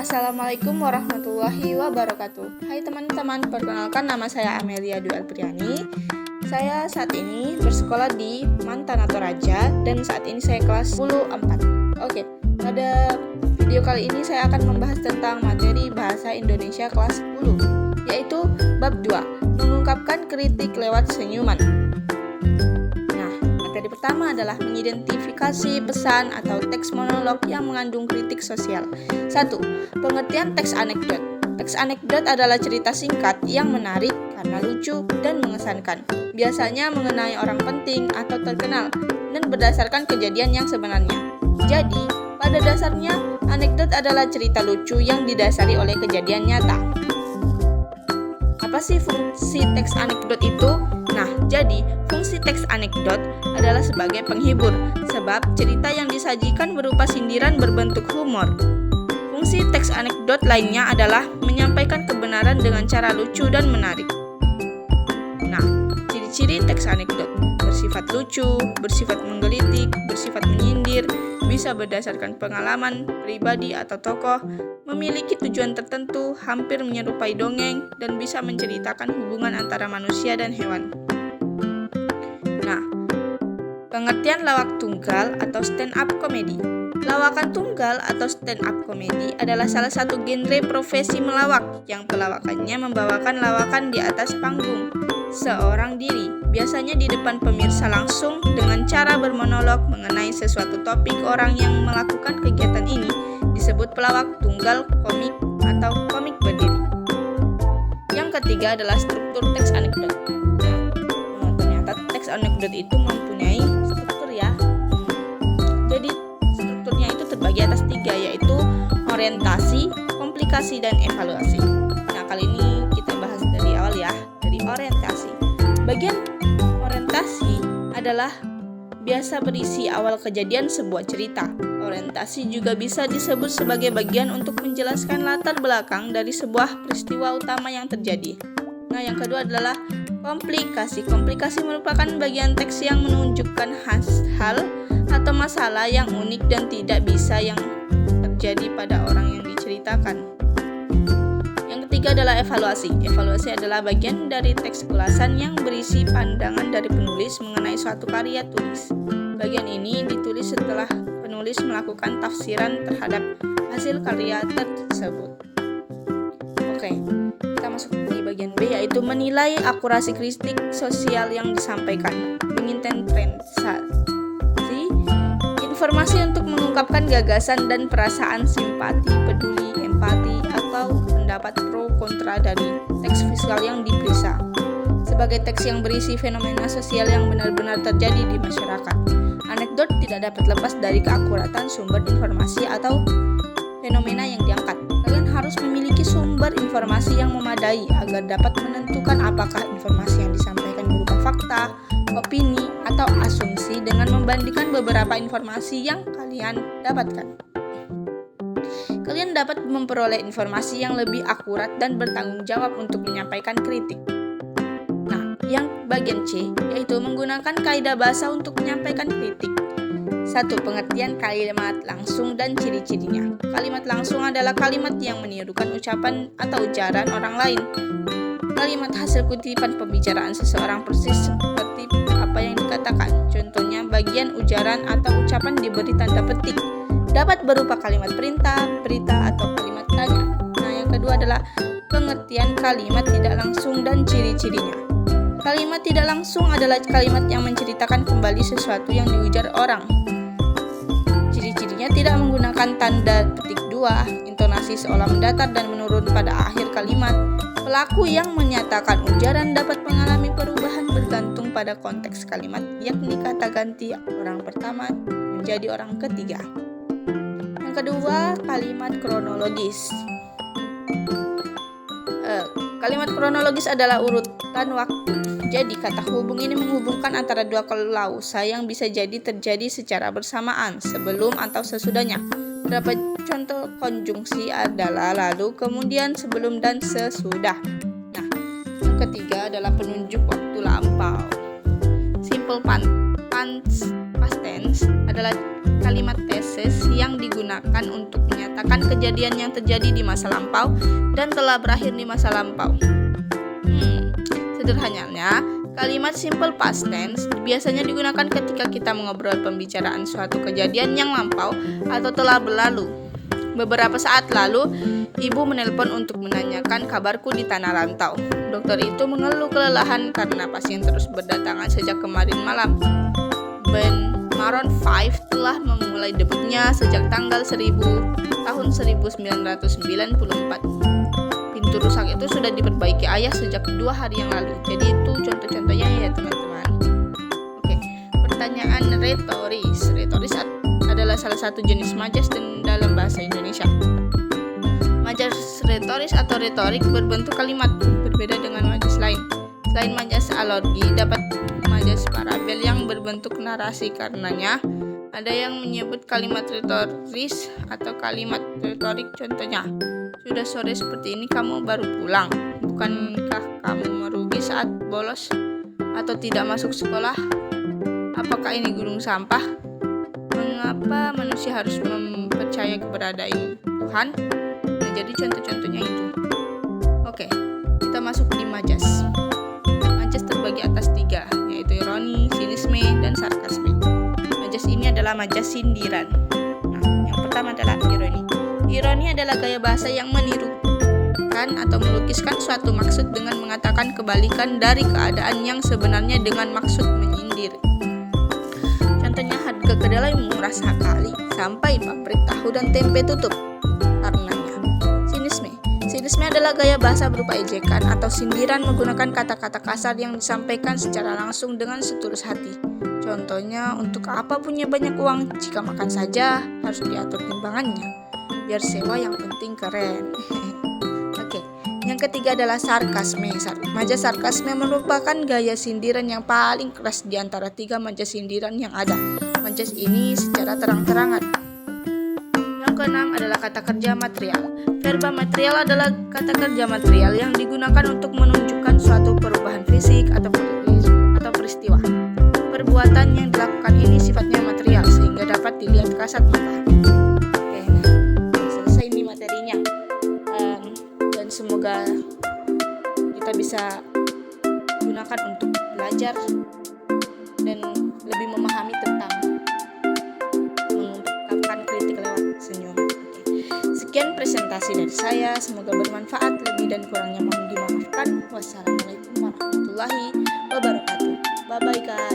Assalamualaikum warahmatullahi wabarakatuh. Hai teman-teman, perkenalkan nama saya Amelia Dwi Alpriani. Saya saat ini bersekolah di Mantana Toraja dan saat ini saya kelas 10-4. Oke, pada video kali ini saya akan membahas tentang materi Bahasa Indonesia kelas 10, yaitu bab 2, mengungkapkan kritik lewat senyuman. Materi pertama adalah mengidentifikasi pesan atau teks monolog yang mengandung kritik sosial. 1. Pengertian teks anekdot. Teks anekdot adalah cerita singkat yang menarik karena lucu dan mengesankan. Biasanya mengenai orang penting atau terkenal dan berdasarkan kejadian yang sebenarnya. Jadi, pada dasarnya, anekdot adalah cerita lucu yang didasari oleh kejadian nyata. Apa sih fungsi teks anekdot itu? Nah, jadi fungsi teks anekdot adalah sebagai penghibur, sebab cerita yang disajikan berupa sindiran berbentuk humor. Fungsi teks anekdot lainnya adalah menyampaikan kebenaran dengan cara lucu dan menarik. Nah, ciri-ciri teks anekdot: bersifat lucu, bersifat menggelitik, bersifat menyindir, bisa berdasarkan pengalaman pribadi atau tokoh, memiliki tujuan tertentu, hampir menyerupai dongeng, dan bisa menceritakan hubungan antara manusia dan hewan. Nah, pengertian lawak tunggal atau stand-up comedy. Lawakan tunggal atau stand-up comedy adalah salah satu genre profesi melawak yang pelawakannya membawakan lawakan di atas panggung seorang diri, biasanya di depan pemirsa langsung dengan cara bermonolog mengenai sesuatu topik. Orang yang melakukan kegiatan ini disebut pelawak tunggal komik atau komik berdiri. Yang ketiga adalah struktur teks anekdot. Ternyata teks anekdot itu mempunyai struktur ya. Jadi strukturnya itu terbagi atas 3, yaitu orientasi, komplikasi, dan evaluasi. Nah, kali ini kita bahas dari awal ya, dari orientasi. Bagian orientasi adalah biasa berisi awal kejadian sebuah cerita. Orientasi juga bisa disebut sebagai bagian untuk menjelaskan latar belakang dari sebuah peristiwa utama yang terjadi. Nah, yang kedua adalah komplikasi. Komplikasi merupakan bagian teks yang menunjukkan hal atau masalah yang unik dan tidak bisa yang terjadi pada orang yang diceritakan. Yang ketiga adalah evaluasi. Evaluasi adalah bagian dari teks ulasan yang berisi pandangan dari penulis mengenai suatu karya tulis. Bagian ini ditulis setelah penulis melakukan tafsiran terhadap hasil karya tersebut. Oke, kita masuk di bagian B, yaitu menilai akurasi kritik sosial yang disampaikan. Menginterpretasi informasi untuk mengungkapkan gagasan dan perasaan simpati, peduli, empati, atau pendapat pro kontra dari teks visual yang diperiksa. Sebagai teks yang berisi fenomena sosial yang benar-benar terjadi di masyarakat. Anekdot tidak dapat lepas dari keakuratan sumber informasi atau fenomena yang diangkat. Kalian harus memiliki sumber informasi yang memadai agar dapat menentukan apakah informasi yang disampaikan berupa fakta, opini, atau asumsi dengan membandingkan beberapa informasi yang kalian dapatkan. Kalian dapat memperoleh informasi yang lebih akurat dan bertanggung jawab untuk menyampaikan kritik. Nah, yang bagian C, yaitu menggunakan kaidah bahasa untuk menyampaikan kritik. 1. Pengertian kalimat langsung dan ciri-cirinya. Kalimat langsung adalah kalimat yang menirukan ucapan atau ujaran orang lain. Kalimat hasil kutipan pembicaraan seseorang persis seperti apa yang dikatakan. Contohnya, bagian ujaran atau ucapan diberi tanda petik. Dapat berupa kalimat perintah, berita, atau kalimat tanya. Nah, yang kedua adalah pengertian kalimat tidak langsung dan ciri-cirinya. Kalimat tidak langsung adalah kalimat yang menceritakan kembali sesuatu yang diujar orang. Ciri-cirinya tidak menggunakan tanda petik 2, intonasi seolah mendatar dan menurun pada akhir kalimat. Pelaku yang menyatakan ujaran dapat mengalami perubahan bergantung pada konteks kalimat, yakni kata ganti orang pertama menjadi orang ketiga. Yang kedua, kalimat kronologis. Kalimat kronologis adalah urutan waktu. Jadi, kata hubung ini menghubungkan antara dua klausa yang bisa jadi terjadi secara bersamaan, sebelum atau sesudahnya. Beberapa contoh konjungsi adalah lalu, kemudian, sebelum, dan sesudah. Nah, yang ketiga adalah penunjuk waktu lampau. Simple past tense adalah kalimat tesis yang digunakan untuk menyatakan kejadian yang terjadi di masa lampau dan telah berakhir di masa lampau. Sederhananya, kalimat simple past tense biasanya digunakan ketika kita mengobrol pembicaraan suatu kejadian yang lampau atau telah berlalu. Beberapa saat lalu, ibu menelpon untuk menanyakan kabarku di tanah rantau. Dokter itu mengeluh kelelahan karena pasien terus berdatangan sejak kemarin malam. Band Maroon 5 telah memulai debutnya sejak tanggal 1994. Pintu rusak itu sudah diperbaiki ayah sejak 2 hari yang lalu. Jadi itu contoh-contohnya ya teman-teman. Oke, pertanyaan retoris. Retoris adalah salah satu jenis majas dalam bahasa Indonesia. Majas retoris atau retorik berbentuk kalimat, berbeda dengan majas lain. Selain majas alogi, dapat majas parabel yang berbentuk narasi. Karenanya, ada yang menyebut kalimat retoris atau kalimat retorik. Contohnya, sudah sore seperti ini kamu baru pulang. Bukankah kamu merugi saat bolos atau tidak masuk sekolah? Apakah ini gunung sampah? Mengapa manusia harus mempercayai keberadaan Tuhan? Nah, jadi contoh-contohnya itu. Oke, kita masuk di majas. Majas terbagi atas 3, yaitu ironi, sinisme, dan sarkasme. Majas ini adalah majas sindiran. Nah, yang pertama adalah ironi. Ironi adalah gaya bahasa yang menirukan atau melukiskan suatu maksud dengan mengatakan kebalikan dari keadaan yang sebenarnya dengan maksud menyindir. Contohnya, harga kedelai murah sekali sampai pabrik tahu dan tempe tutup. Karenanya, sinisme adalah gaya bahasa berupa ejekan atau sindiran menggunakan kata-kata kasar yang disampaikan secara langsung dengan setulus hati. Contohnya, untuk apa punya banyak uang jika makan saja harus diatur timbangannya, biar sewa yang penting keren. Oke, yang ketiga adalah sarkasme. Majas sarkasme merupakan gaya sindiran yang paling keras di antara 3 majas sindiran yang ada. Majas ini secara terang-terangan. Yang keenam adalah kata kerja material. Verba material adalah kata kerja material yang digunakan untuk menunjukkan suatu perubahan fisik atau peristiwa. Perbuatan yang dilakukan ini sifatnya material sehingga dapat dilihat kasat mata. Oke, nah, selesai ini materinya. Dan semoga kita bisa gunakan untuk belajar dan lebih memahami tentang mengungkapkan kritik lewat senyum. Sekian presentasi dari saya, semoga bermanfaat. Lebih dan kurangnya mohon dimaafkan. Wassalamualaikum warahmatullahi wabarakatuh. Bye bye guys.